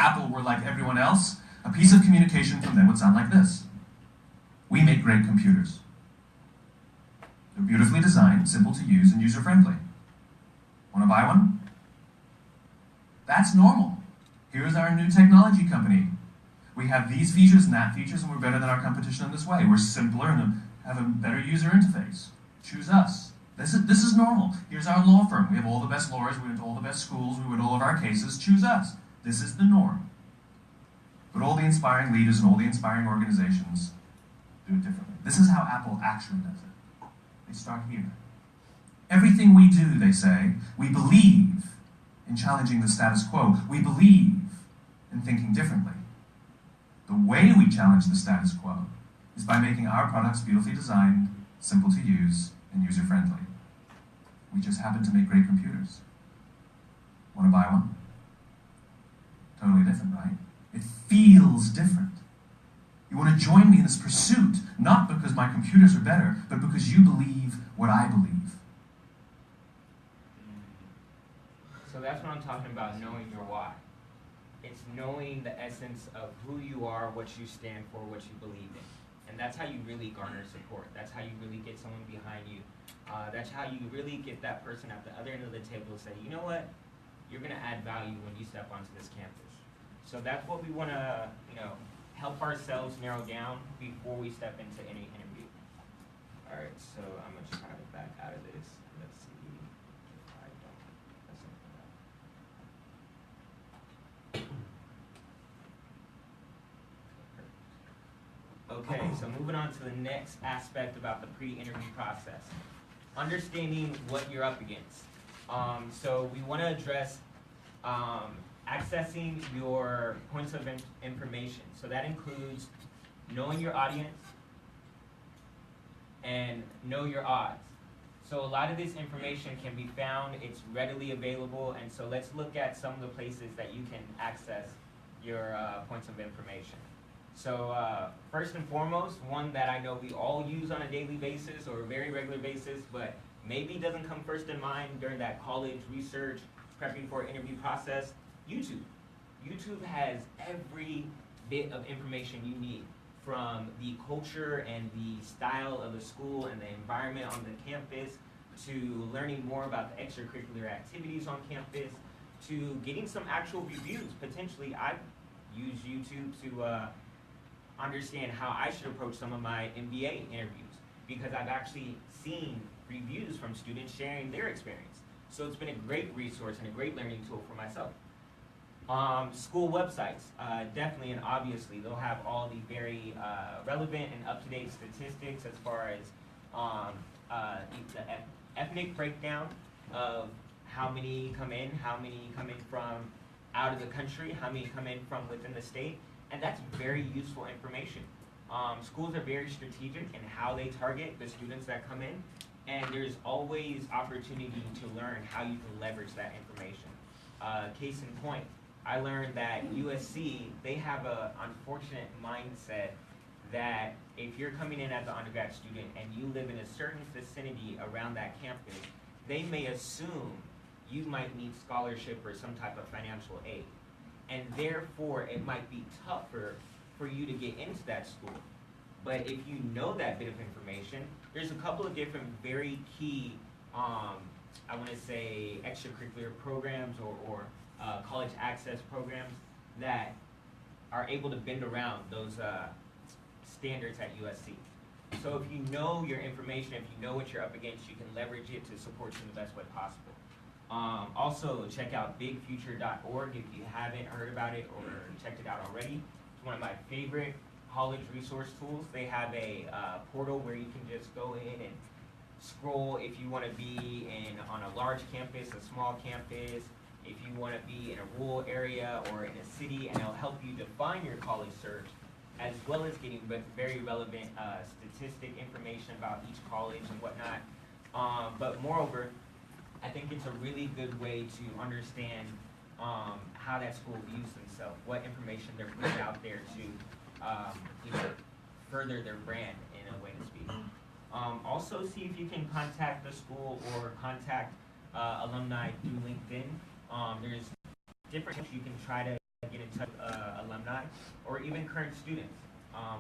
Apple were like everyone else, a piece of communication from them would sound like this. We make great computers. They're beautifully designed, simple to use, and user-friendly. Want to buy one? That's normal. Here's our new technology company. We have these features and that features, and we're better than our competition in this way. We're simpler and have a better user interface. Choose us. This is normal. Here's our law firm. We have all the best lawyers. We went to all the best schools. We win all of our cases. Choose us. This is the norm. But all the inspiring leaders and all the inspiring organizations do it differently. This is how Apple actually does it. They start here. Everything we do, they say, we believe in challenging the status quo. We believe in thinking differently. The way we challenge the status quo is by making our products beautifully designed, simple to use, and user-friendly. We just happen to make great computers. Want to buy one? Totally different, right? It feels different. You want to join me in this pursuit, not because my computers are better, but because you believe what I believe. So that's what I'm talking about, knowing your why. It's knowing the essence of who you are, what you stand for, what you believe in. And that's how you really garner support. That's how you really get someone behind you. That's how you really get that person at the other end of the table to say, you know what, you're going to add value when you step onto this campus. So that's what we want to, help ourselves narrow down before we step into any interview. All right, so I'm going to try to back out of this. Let's see if I don't mess something up. Okay, so moving on to the next aspect about the pre-interview process. Understanding what you're up against. So we want to address accessing your points of information. So that includes knowing your audience and know your odds. So a lot of this information can be found, it's readily available, and so let's look at some of the places that you can access your points of information. So first and foremost, one that I know we all use on a daily basis or a very regular basis, but maybe doesn't come first in mind during that college research, prepping for an interview process, YouTube. YouTube has every bit of information you need, from the culture and the style of the school and the environment on the campus, to learning more about the extracurricular activities on campus, to getting some actual reviews. Potentially, I've used YouTube to understand how I should approach some of my MBA interviews, because I've actually seen reviews from students sharing their experience. So it's been a great resource and a great learning tool for myself. School websites, definitely and obviously, they'll have all the very relevant and up-to-date statistics as far as the ethnic breakdown of how many come in from out of the country, how many come in from within the state, and that's very useful information. Schools are very strategic in how they target the students that come in, and there's always opportunity to learn how you can leverage that information. Case in point, I learned that USC, they have an unfortunate mindset that if you're coming in as an undergrad student and you live in a certain vicinity around that campus, they may assume you might need scholarship or some type of financial aid. And therefore, it might be tougher for you to get into that school. But if you know that bit of information, there's a couple of different very key, I want to say, extracurricular programs or college access programs that are able to bend around those standards at USC. So if you know your information, if you know what you're up against, you can leverage it to support you in the best way possible. Also, check out bigfuture.org if you haven't heard about it or checked it out already. It's one of my favorite college resource tools. They have a portal where you can just go in and scroll if you want to be on a large campus, a small campus, if you want to be in a rural area or in a city, and it'll help you define your college search, as well as getting very relevant statistic information about each college and whatnot. But moreover, I think it's a really good way to understand how that school views themselves, what information they're putting out there to further their brand, in a way to speak. Also, see if you can contact the school or contact alumni through LinkedIn. There's different ways you can try to get in touch with alumni or even current students,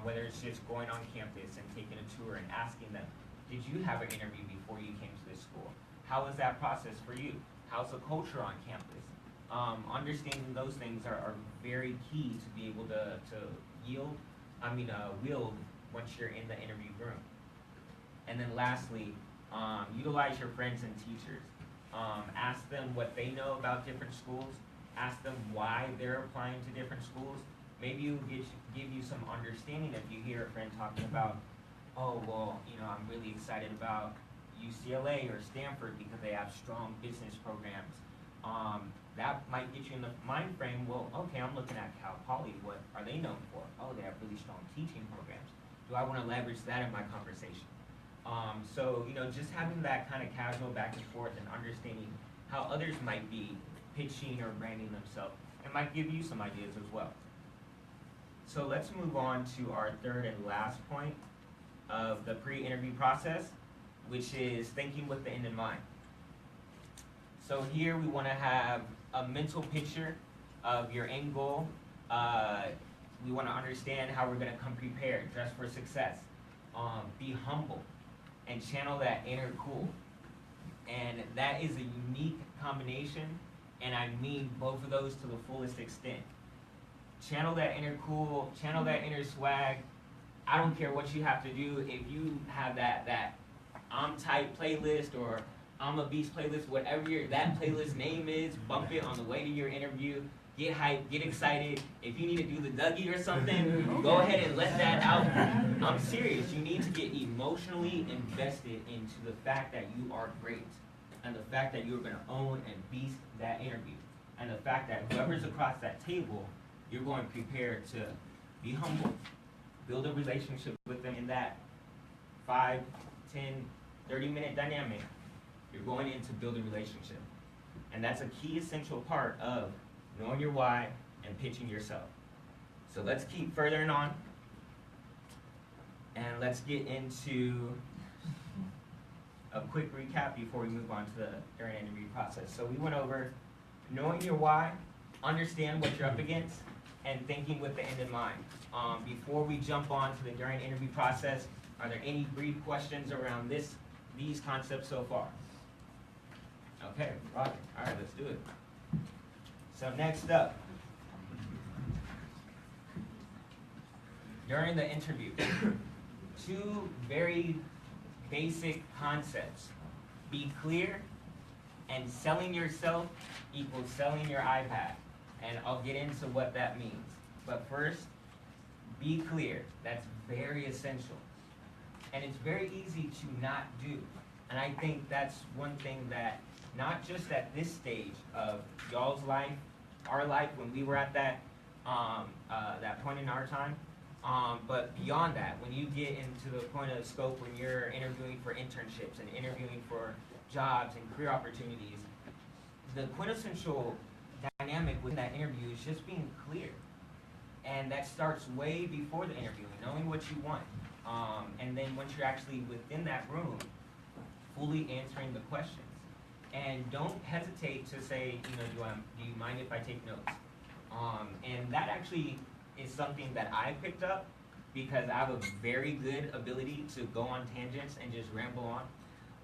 whether it's just going on campus and taking a tour and asking them, did you have an interview before you came to this school? How was that process for you? How's the culture on campus? Understanding those things are very key to be able to wield once you're in the interview room. And then lastly, utilize your friends and teachers. Ask them what they know about different schools. Ask them why they're applying to different schools. Maybe it'll give you some understanding if you hear a friend talking about, oh, well, I'm really excited about UCLA or Stanford because they have strong business programs. That might get you in the mind frame, well, okay, I'm looking at Cal Poly, what are they known for? Oh, they have really strong teaching programs. Do I want to leverage that in my conversation? So, just having that kind of casual back and forth and understanding how others might be pitching or branding themselves, it might give you some ideas as well. So let's move on to our third and last point of the pre-interview process, which is thinking with the end in mind. So here we want to have a mental picture of your end goal. We want to understand how we're going to come prepared, dress for success, be humble, and channel that inner cool. And that is a unique combination, and I mean both of those to the fullest extent. Channel that inner cool, channel that inner swag. I don't care what you have to do. If you have that I'm tight playlist or I'm a beast playlist, whatever that playlist name is, bump it on the way to your interview. Get hyped, get excited. If you need to do the Dougie or something, go ahead and let that out. I'm serious. You need to get emotionally invested into the fact that you are great and the fact that you're going to own and beast that interview and the fact that whoever's across that table, you're going prepared to be humble, build a relationship with them in that 5, 10, 30-minute dynamic. You're going in to build a relationship. And that's a key essential part of knowing your why and pitching yourself. So let's keep furthering on. And let's get into a quick recap before we move on to the during interview process. So we went over knowing your why, understand what you're up against, and thinking with the end in mind. Before we jump on to the during interview process, are there any brief questions around these concepts so far? Okay, Roger. All right, let's do it. So next up, during the interview, 2 very basic concepts. Be clear, and selling yourself equals selling your iPad. And I'll get into what that means. But first, be clear. That's very essential. And it's very easy to not do. And I think that's one thing that, not just at this stage of y'all's life, our life when we were at that point in our time, but beyond that, when you get into the point of scope when you're interviewing for internships and interviewing for jobs and career opportunities, the quintessential dynamic with that interview is just being clear. And that starts way before the interview, knowing what you want. And then once you're actually within that room, fully answering the questions. And don't hesitate to say, do you mind if I take notes? And that actually is something that I picked up because I have a very good ability to go on tangents and just ramble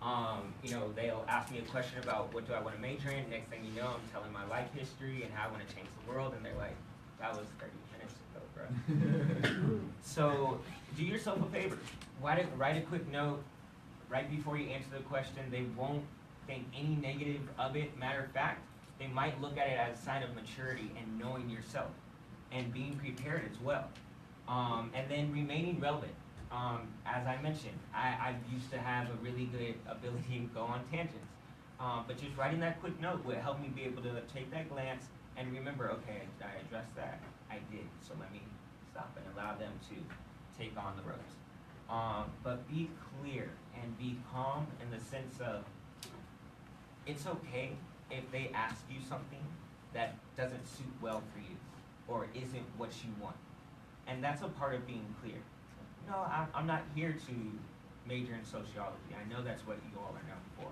on. They'll ask me a question about what do I want to major in. Next thing you know, I'm telling my life history and how I want to change the world. And they're like, that was 30 minutes ago, bro. So do yourself a favor. Write a quick note right before you answer the question. They won't think any negative of it. Matter of fact, they might look at it as a sign of maturity and knowing yourself and being prepared as well. And then remaining relevant. As I mentioned, I used to have a really good ability to go on tangents. But just writing that quick note would help me be able to take that glance and remember, okay, I addressed that. I did. So let me stop and allow them to take on the ropes. But be clear and be calm in the sense of it's okay if they ask you something that doesn't suit well for you or isn't what you want. And that's a part of being clear. No, I'm not here to major in sociology. I know that's what you all are known for.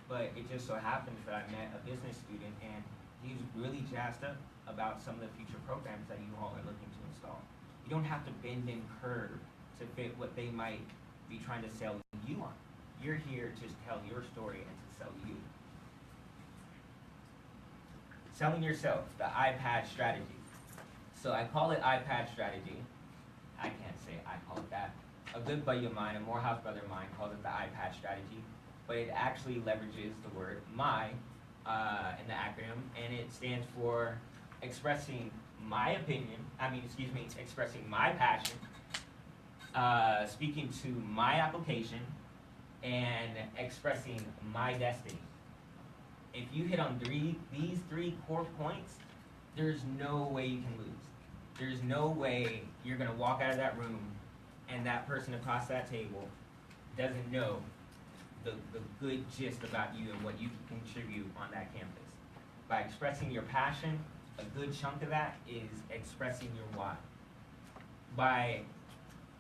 But it just so happens that I met a business student and he's really jazzed up about some of the future programs that you all are looking to install. You don't have to bend and curve to fit what they might be trying to sell you on. You're here to tell your story and to sell you. Selling yourself, the iPad strategy. So I call it iPad strategy. I can't say I call it that. A good buddy of mine, a Morehouse brother of mine, calls it the iPad strategy, but it actually leverages the word my in the acronym, and it stands for expressing my opinion, expressing my passion, speaking to my application, and expressing my destiny. If you hit on these three core points, there's no way you can lose. There's no way you're gonna walk out of that room and that person across that table doesn't know the good gist about you and what you can contribute on that campus. By expressing your passion, a good chunk of that is expressing your why. By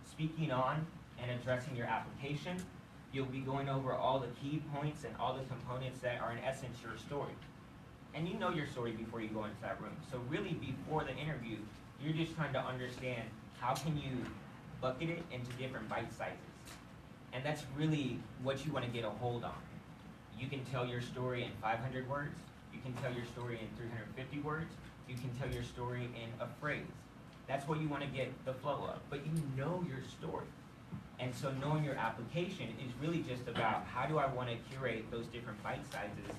speaking on and addressing your application, you'll be going over all the key points and all the components that are in essence your story. And you know your story before you go into that room. So really before the interview, you're just trying to understand how can you bucket it into different bite sizes. And that's really what you want to get a hold on. You can tell your story in 500 words. You can tell your story in 350 words. You can tell your story in a phrase. That's what you want to get the flow of. But you know your story. And so knowing your application is really just about how do I want to curate those different bite sizes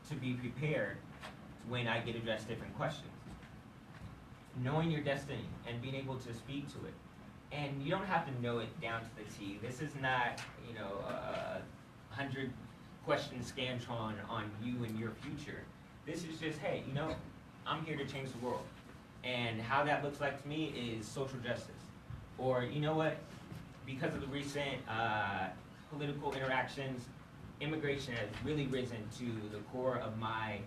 to be prepared when I get addressed different questions. Knowing your destiny and being able to speak to it. And you don't have to know it down to the T. This is not, a 100 question scantron on you and your future. This is just, hey, I'm here to change the world. And how that looks like to me is social justice. Or, you know what? Because of the recent political interactions, immigration has really risen to the core of my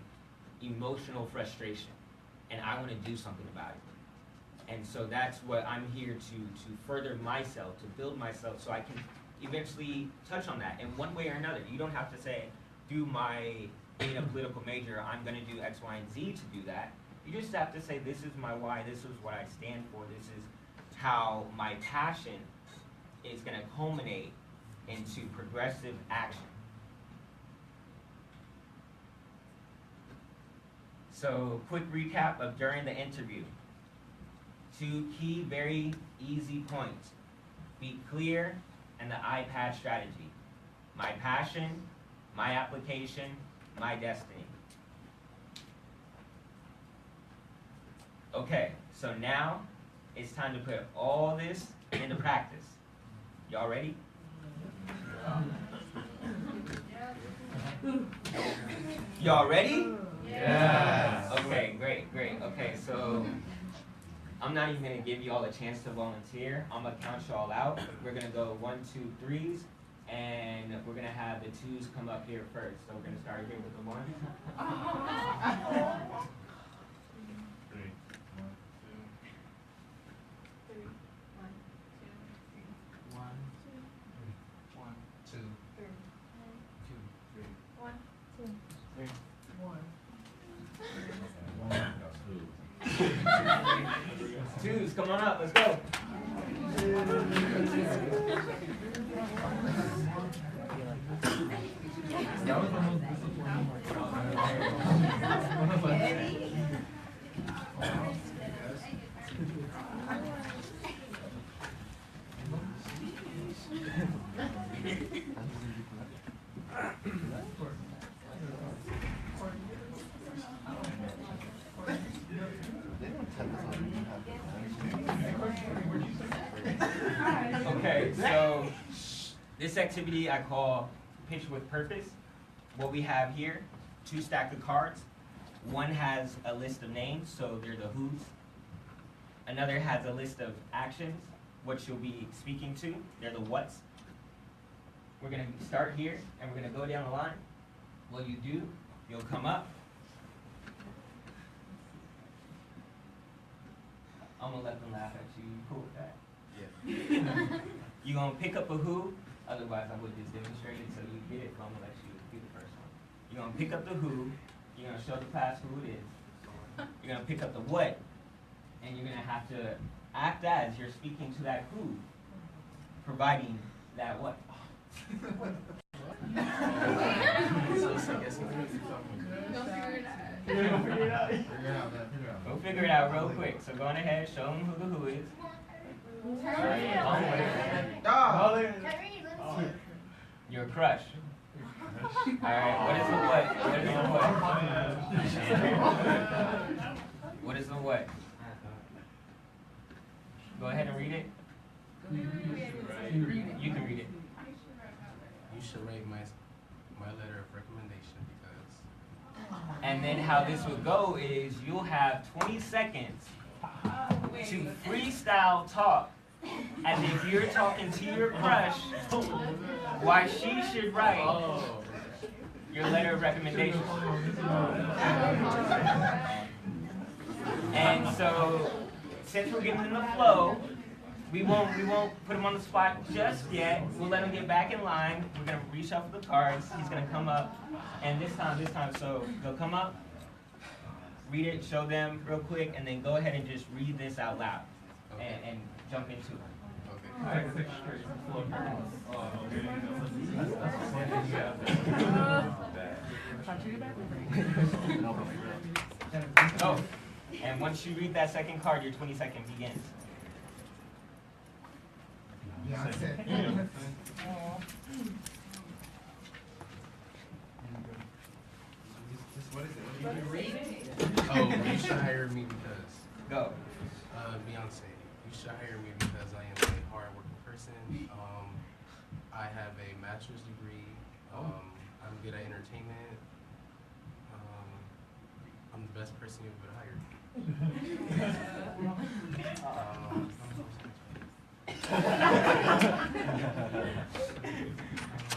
emotional frustration. And I want to do something about it. And so that's what I'm here to further myself, to build myself so I can eventually touch on that in one way or another. You don't have to say, being a political major, I'm going to do X, Y, and Z to do that. You just have to say, this is my why, this is what I stand for, this is how my passion is going to culminate into progressive action. So, quick recap of during the interview. 2 key, very easy points. Be clear and the iPad strategy. My passion, my application, my destiny. Okay, so now it's time to put all this into practice. Y'all ready? Y'all ready? Yeah. Okay, great. Okay, so I'm not even gonna give you all a chance to volunteer. I'm gonna count y'all out. We're gonna go 1, 2, 3s, and we're gonna have the 2s come up here first. So we're gonna start here with the 1. 3, 2s, come on up, let's go. Okay, so this activity I call Pitch with Purpose. What we have here, 2 stacks of cards. One has a list of names, so they're the who's. Another has a list of actions, what you'll be speaking to, they're the what's. We're gonna start here, and we're gonna go down the line. What you do, you'll come up. I'm gonna let them laugh at you. You cool with that? Yeah. You're gonna pick up a who, otherwise I would just demonstrate it so you get it, but I'm gonna let you do the first one. You're gonna pick up the who, You're gonna show the class who it is. You're gonna pick up the what, and you're gonna have to act as you're speaking to that who, providing that what. Go figure it out real quick. So go on ahead, show them who the who is. Your crush. Alright, what is the what? What is the what? What is the what? Go ahead and read it. You can read it. You should rate my letter of recommendation because. And then how this would go is you'll have 20 seconds to freestyle talk as if you're talking to your crush why she should write your letter of recommendation. And so since we're getting in the flow, we won't put him on the spot just yet. We'll let him get back in line. We're gonna reshuffle the cards. He's gonna come up, and this time, so they'll come up, read it, show them real quick, and then go ahead and just read this out loud and jump into it. Oh, and once you read that second card, your 20 seconds begins. What is it? Oh, you should hire me because. Go. Beyonce. You should hire me because I am a hard-working person. I have a master's degree. I'm good at entertainment. I'm the best person you ever hired.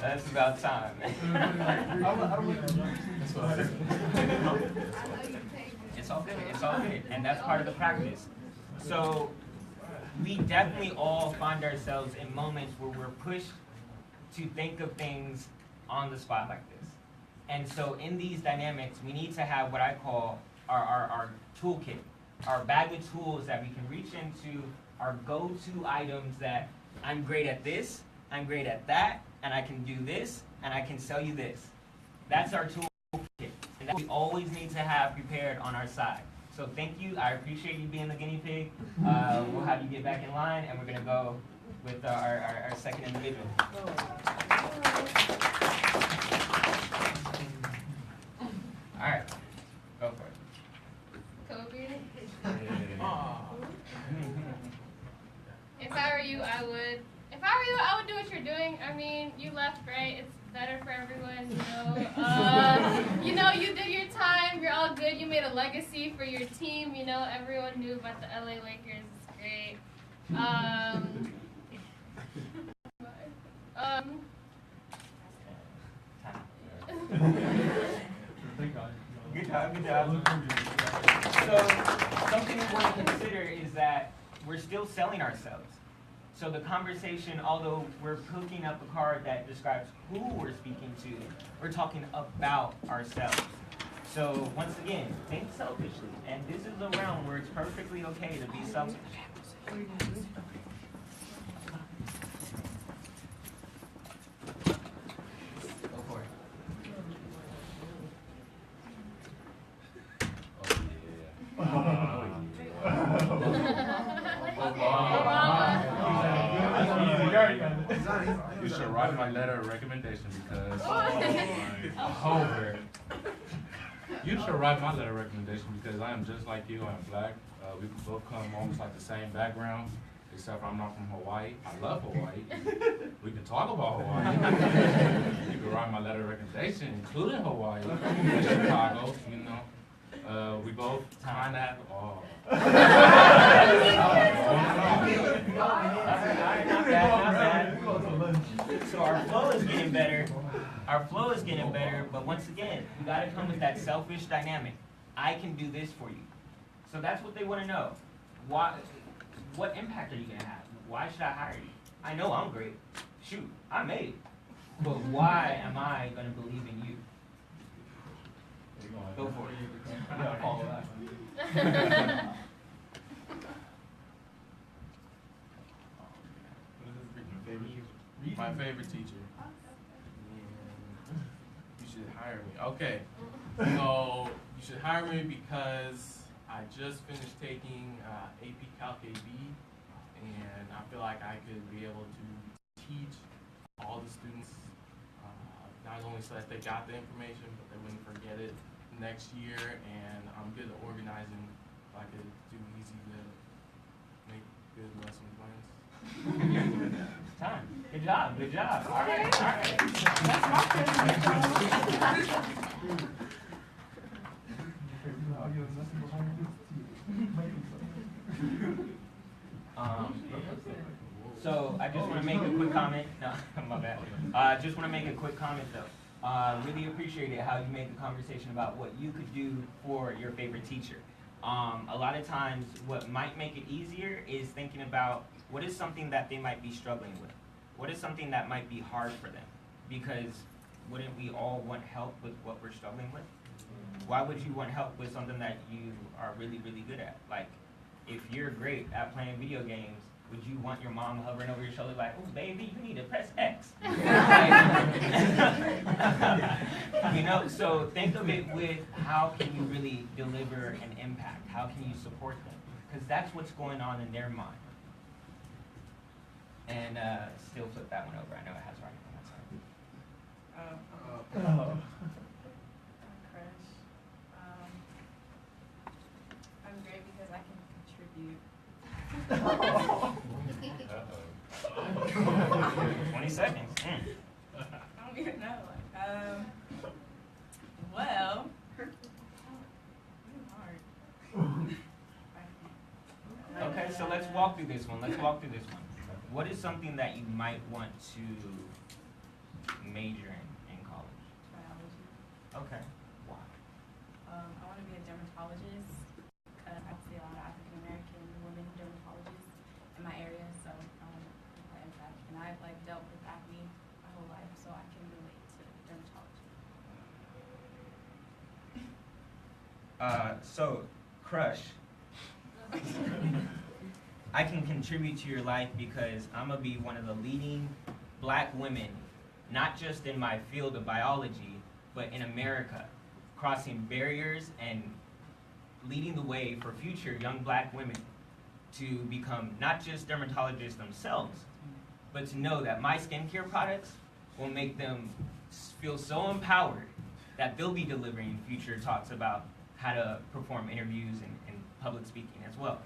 That's about time. It's all good. It's all good. And that's part of the practice. So we definitely all find ourselves in moments where we're pushed to think of things on the spot like this. And so in these dynamics, we need to have what I call our toolkit, our bag of tools that we can reach into, our go-to items that I'm great at this, I'm great at that, and I can do this, and I can sell you this. That's our toolkit, and that we always need to have prepared on our side. So thank you, I appreciate you being the guinea pig. We'll have you get back in line, and we're gonna go with our second individual. All right, go for it. Corbin. If I were you, I would. If I were you, I would do what you're doing. I mean, you left, right? It's better for everyone, you know. You did your time. You're all good. You made a legacy for your team. You know, everyone knew about the LA Lakers. It's great. Good job, good job. So something we want to consider is that we're still selling ourselves. So the conversation, although we're hooking up a card that describes who we're speaking to, we're talking about ourselves. So once again, think selfishly. And this is a realm where it's perfectly okay to be selfish. Go for it. You should write my letter of recommendation because you should write my letter of recommendation because I am just like you. I'm black. We both come almost like the same background, except for I'm not from Hawaii. I love Hawaii. We can talk about Hawaii. You can write my letter of recommendation, including Hawaii and Chicago. You know, we both kind of. Not bad. So our flow is getting better. Our flow is getting better, but once again, you got to come with that selfish dynamic. I can do this for you. So that's what they want to know. What impact are you going to have? Why should I hire you? I know I'm great. Shoot, I made it. But why am I going to believe in you? Go for it. Yeah, follow that. My favorite teacher. You should hire me. Okay. So you should hire me because I just finished taking AP Calc AB, and I feel like I could be able to teach all the students, not only so that they got the information, but they wouldn't forget it next year. And I'm good at organizing, so I could do easy to make good lesson plans. Time. Good job. Good job. All right. All right. That's my favorite. So I just want to make a quick comment. No, my bad. Just want to make a quick comment though. Really appreciate it how you made the conversation about what you could do for your favorite teacher. A lot of times what might make it easier is thinking about what is something that they might be struggling with. What is something that might be hard for them? Because wouldn't we all want help with what we're struggling with? Why would you want help with something that you are really, really good at? Like, if you're great at playing video games, would you want your mom hovering over your shoulder like, oh, baby, you need to press X? You know, so think of it with how can you really deliver an impact? How can you support them? Because that's what's going on in their mind. And still flip that one over. I know it has writing on that side. Crush. I'm great because I can contribute. 20 seconds. I don't even know. Well, hard. Okay, so let's walk through this one. Let's walk through this one. What is something that you might want to major in college? Biology. Okay. Why? I want to be a dermatologist. I see a lot of African American women dermatologists in my area, so I want to make that impact. And I've dealt with acne my whole life, so I can relate to dermatology. So, crush. I can contribute to your life because I'm going to be one of the leading black women, not just in my field of biology, but in America, crossing barriers and leading the way for future young black women to become not just dermatologists themselves, but to know that my skincare products will make them feel so empowered that they'll be delivering future talks about how to perform interviews and public speaking as well.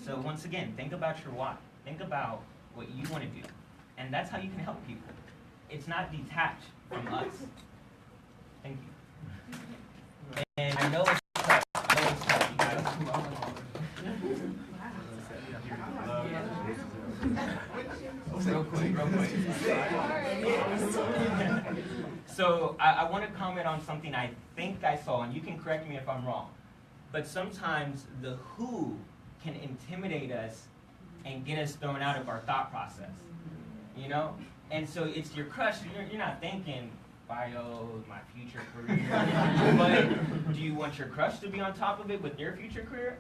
So once again, think about your why. Think about what you want to do. And that's how you can help people. It's not detached from us. Thank you. And I know it's tough. I know it's tough, you guys. Real quick. So I want to comment on something I think I saw, and you can correct me if I'm wrong. But sometimes the who can intimidate us and get us thrown out of our thought process, you know? And so it's your crush, you're not thinking, bio, my future career, but do you want your crush to be on top of it with their future career?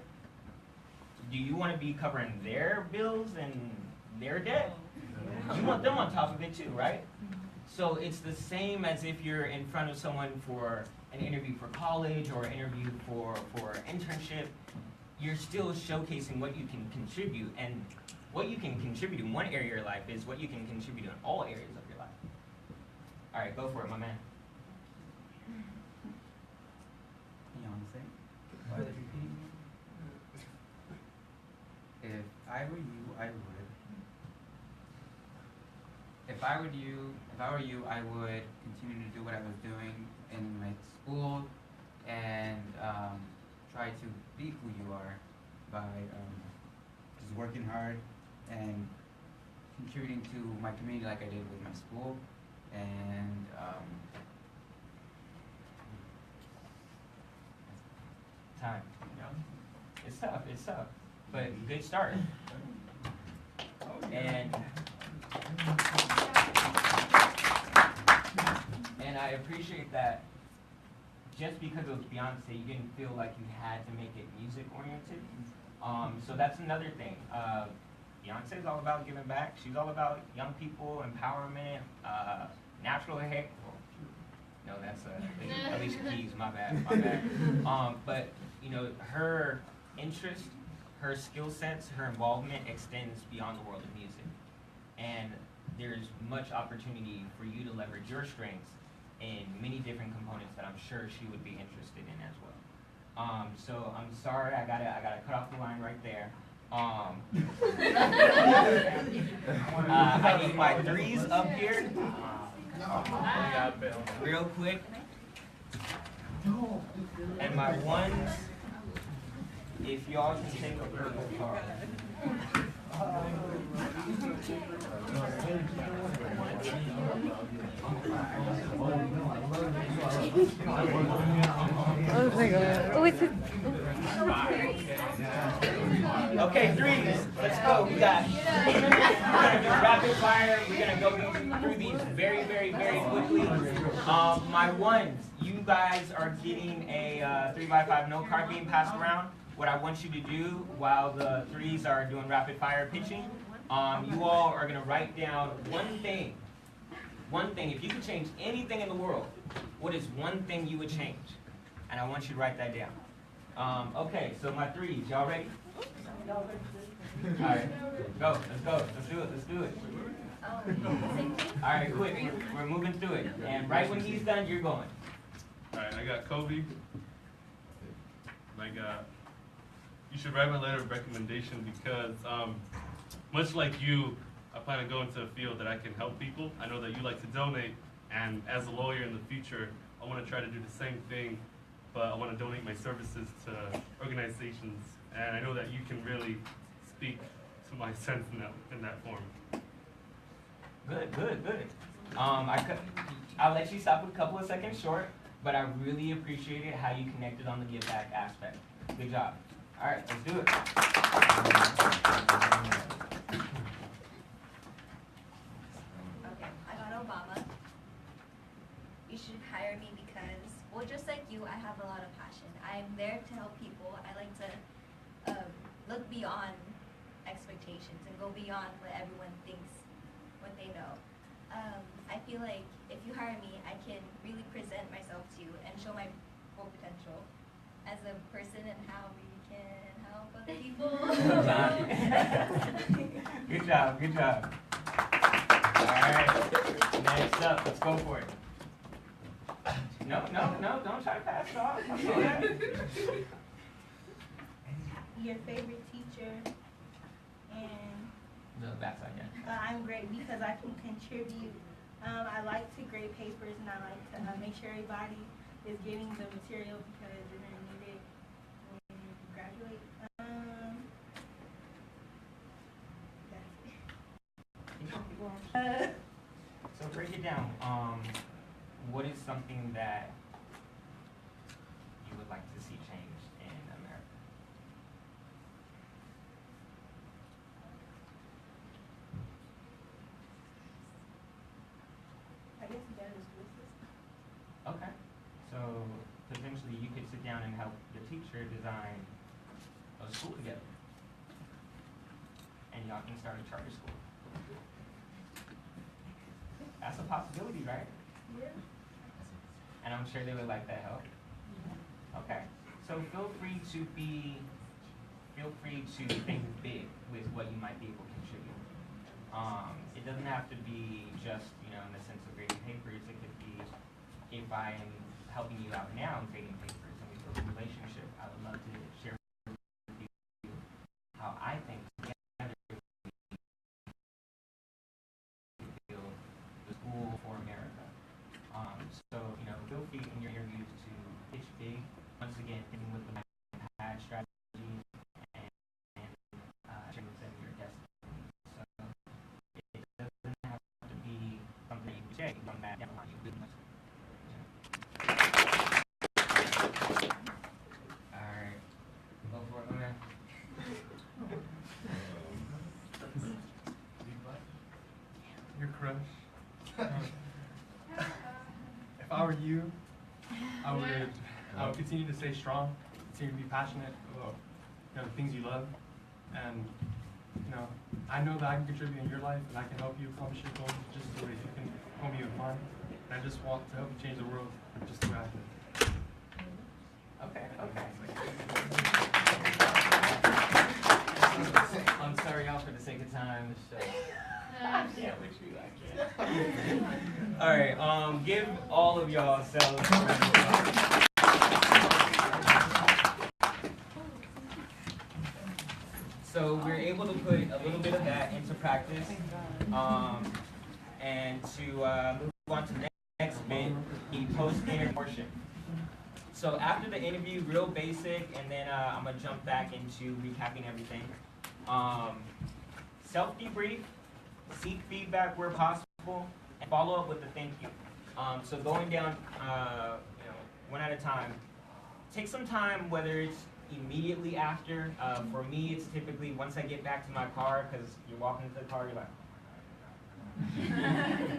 Do you want to be covering their bills and their debt? You want them on top of it too, right? So it's the same as if you're in front of someone for an interview for college or an interview for an internship. You're still showcasing what you can contribute, and what you can contribute in one area of your life is what you can contribute in all areas of your life. All right, go for it, my man. Beyonce. Why would you repeat? If I were you, I would. If I were you, I would continue to do what I was doing in my school and try to be who you are by just working hard and contributing to my community like I did with my school. And Time. You know? It's tough, but good start. And I appreciate that just because it was Beyonce, you didn't feel like you had to make it music oriented. So that's another thing. Beyonce is all about giving back. She's all about young people, empowerment, natural hair. No, that's Alicia Keys. My bad. But you know, her interest, her skill sets, her involvement extends beyond the world of music, and there's much opportunity for you to leverage your strengths in many different components that I'm sure she would be interested in as well. So I'm sorry, I gotta cut off the line right there. I need my threes up here. Real quick. And my ones, if y'all can take a purple card. Oh my god. Oh, it's Okay, threes. Let's go. We got rapid fire. We're gonna go through these very, very, very quickly. My ones, you guys are getting a 3x5 note card being passed around. What I want you to do while the threes are doing rapid fire pitching, you all are gonna write down one thing. One thing. If you could change anything in the world, what is one thing you would change? And I want you to write that down. Okay, so my threes, y'all ready? Alright, go, let's go, let's do it. Alright, quick, we're moving through it. And right when he's done, you're going. Alright, I got Kobe. You should write my letter of recommendation because, much like you, I plan to go into a field that I can help people. I know that you like to donate, and as a lawyer in the future, I want to try to do the same thing, but I want to donate my services to organizations, and I know that you can really speak to my sense in that form. Good. I'll let you stop a couple of seconds short, but I really appreciated how you connected on the give back aspect. Good job. All right, let's do it. Okay, I got Obama. You should hire me because, well, just like you, I have a lot of passion. I'm there to help people. I like to look beyond expectations and go beyond what everyone thinks, what they know. I feel like if you hire me, I can really present myself to you and show my full potential as a person and how we can help other people. Good job. All right, next up, let's go for it. No, don't try to pass it off. Your favorite teacher, and The backside, yeah. I'm great because I can contribute. I like to grade papers, and I like to make sure everybody is getting the material because you're going to need it when you graduate. That's it. So break it down. What is something that you would like to see changed in America? I guess better school system. Okay. So potentially you could sit down and help the teacher design a school together. And y'all can start a charter school. That's a possibility, right? Yeah. And I'm sure they would like that help. Okay. So feel free to think big with what you might be able to contribute. It doesn't have to be just, in the sense of grading papers. It could be if I am helping you out now in grading papers and we build a relationship, I would love to share with you how I think together we build the school for America. So, feel free in your interviews to pitch big. Once again, thinking with the pad strategy and sharing with them your destiny. So it doesn't have to be something that you say from that down line. Alright. Go for it, man. Your crush. If I were you, I would Continue to stay strong, continue to be passionate about the things you love, and I know that I can contribute in your life and I can help you accomplish your goals just the way you can help me with mine. And I just want to help you change the world just the way I did. Okay. I'm sorry, y'all, for the sake of time. Yeah, which we like. All right. Give all of y'all selves. So we're able to put a little bit of that into practice, and to move on to the next bit, the post-interview portion. So after the interview, real basic, and then I'm gonna jump back into recapping everything. Self-debrief, seek feedback where possible, and follow up with the thank you. So going down, one at a time. Take some time, whether it's immediately after. For me, it's typically once I get back to my car, because you're walking into the car, you're like,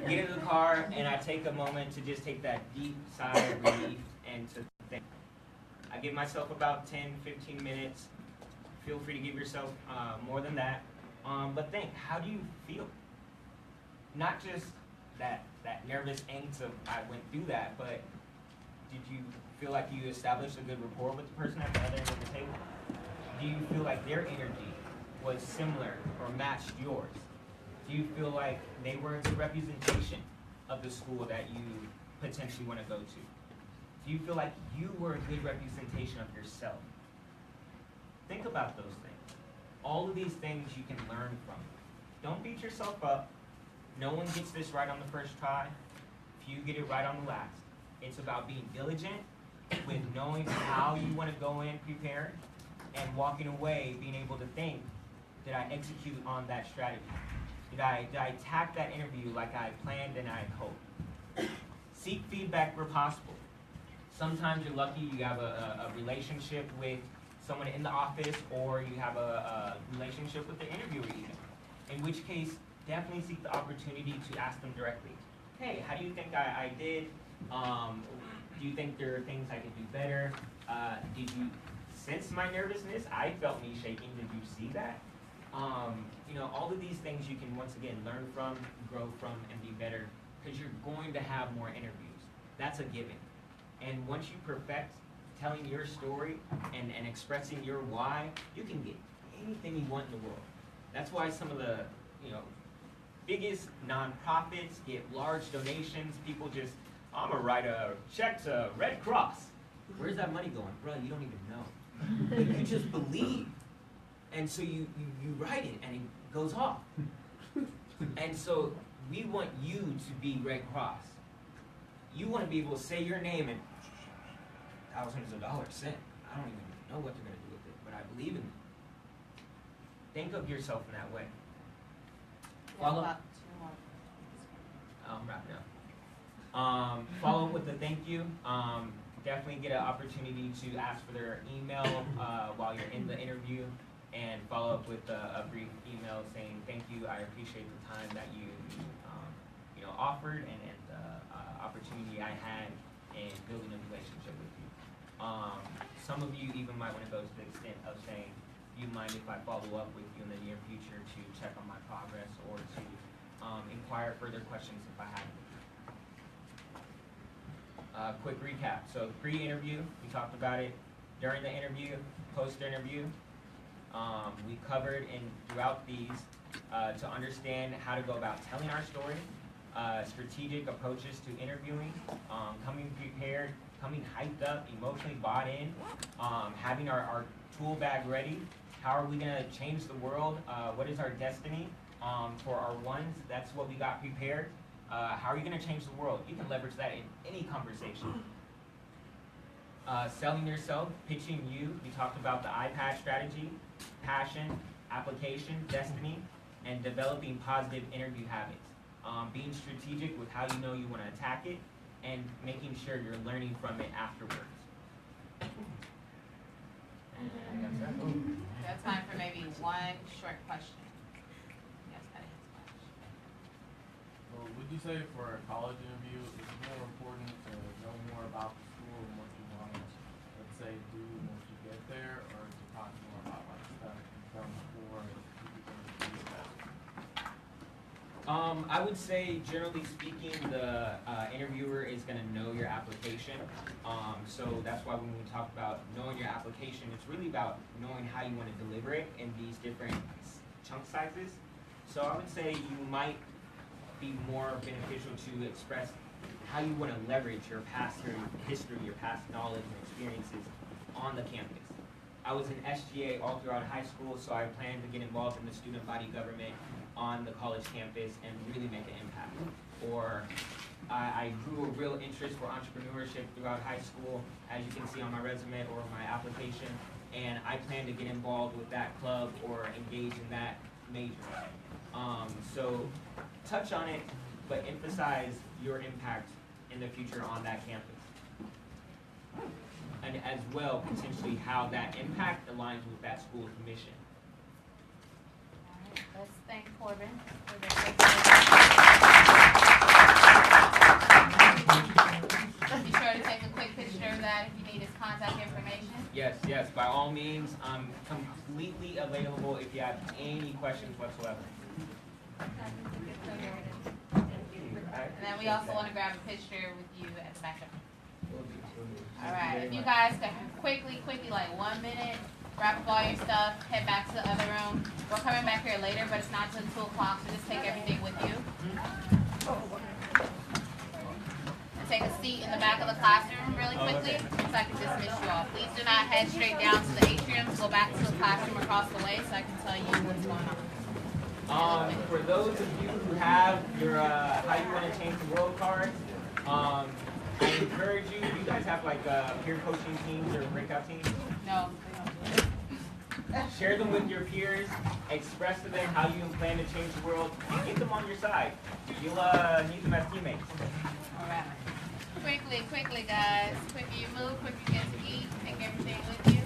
get into the car, and I take a moment to just take that deep sigh of relief and to think. I give myself about 10, 15 minutes. Feel free to give yourself more than that. But think, how do you feel? Not just that nervous angst of I went through that, but did you feel like you established a good rapport with the person at the other end of the table? Do you feel like their energy was similar or matched yours? Do you feel like they were a good representation of the school that you potentially want to go to? Do you feel like you were a good representation of yourself? Think about those things. All of these things you can learn from. Don't beat yourself up. No one gets this right on the first try. Few get it right on the last. It's about being diligent with knowing how you want to go in prepared and walking away being able to think, did I execute on that strategy? Did I attack that interview like I planned and I hoped? Seek feedback where possible. Sometimes you're lucky you have a relationship with someone in the office, or you have a relationship with the interviewer even. In which case, definitely seek the opportunity to ask them directly. Hey, how do you think I did? Do you think there are things I could do better? Did you sense my nervousness? I felt me shaking. Did you see that? All of these things you can once again learn from, grow from, and be better, because you're going to have more interviews. That's a given. And once you perfect telling your story and expressing your why, you can get anything you want in the world. That's why some of the biggest nonprofits get large donations. People just, I'm gonna write a check to Red Cross. Where's that money going? Bro, you don't even know. But you just believe. And so you write it and it goes off. And so we want you to be Red Cross. You want to be able to say your name and thousands of dollars sent. I don't even know what they're going to do with it, but I believe in them. Think of yourself in that way. Follow up. I'm wrapping up. Follow up with the thank you. Definitely get an opportunity to ask for their email while you're in the interview, and follow up with a brief email saying thank you. I appreciate the time that you offered and the opportunity I had in building a relationship with you. Some of you even might want to go to the extent of saying, do you mind if I follow up with you in the near future to check on my progress or to inquire further questions if I have any. Quick recap. So pre-interview, we talked about it. During the interview, post-interview, we covered throughout these to understand how to go about telling our story, strategic approaches to interviewing, coming prepared, coming hyped up, emotionally bought in, having our tool bag ready. How are we going to change the world? What is our destiny for our ones? That's what we got prepared. How are you going to change the world? You can leverage that in any conversation. Selling yourself, pitching you. We talked about the iPad strategy, passion, application, destiny, and developing positive interview habits. Being strategic with how you know you want to attack it, and making sure you're learning from it afterwards. We have time for maybe one short question. Yes, that is question. Well, would you say for a college interview, it's more important to know more about the school and what you want to say do once you get there, or to talk more about like stuff you've done before that you can do better? I would say, generally speaking, the interviewer is going to know your application. So that's why when we talk about knowing your application, it's really about knowing how you want to deliver it in these different chunk sizes. So I would say you might be more beneficial to express how you want to leverage your past history, your past knowledge and experiences on the campus. I was in SGA all throughout high school, so I plan to get involved in the student body government on the college campus and really make an impact. Or I grew a real interest for entrepreneurship throughout high school, as you can see on my resume or my application, and I plan to get involved with that club or engage in that major. So touch on it, but emphasize your impact in the future on that campus. And as well, potentially how that impact aligns with that school's mission. Alright, let's thank Corbin for the Be sure to take a quick picture of that if you need his contact information. Yes, yes, by all means, I'm completely available if you have any questions whatsoever. And then we also want to grab a picture with you at the back of it. Alright, if you guys can quickly, like 1 minute, wrap up all your stuff, head back to the other room. We're coming back here later, but it's not till 2 o'clock, so just take everything with you. And take a seat in the back of the classroom really quickly, so I can dismiss you all. Please do not head straight down to the atrium, go back to the classroom across the way so I can tell you what's going on. For those of you who have your how you want to change the world card, I encourage you. Do you guys have like peer coaching teams or breakout teams? No. Share them with your peers. Express to them how you plan to change the world, and get them on your side. You'll need them as teammates. All right. Quickly, guys. Quickly you move. Quickly you get to eat. Take everything with you.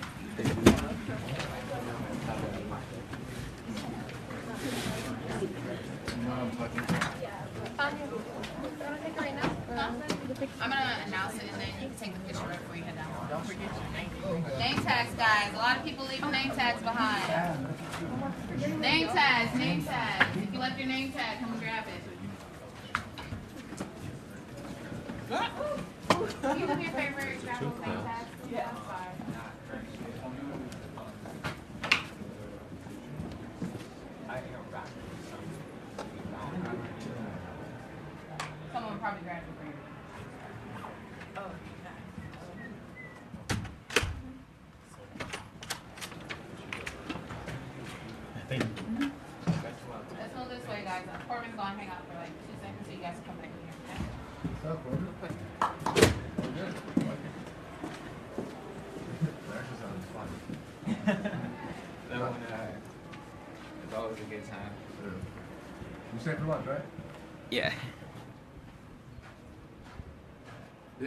I'm gonna announce it and then you can take the picture right before you head down. Don't forget your name tags, guys. A lot of people leave name tags behind. Name tags. If you left your name tag, come and grab it. Do you have your favorite graphic name tags? Yeah. Someone will probably grab it for you. Oh, Thank you. let's move this way, guys. Corbin's gonna hang out for like 2 seconds so you guys can come back in here, okay? What's up, Corbin? That one, it's always a good time. You stay for lunch, right? Yeah.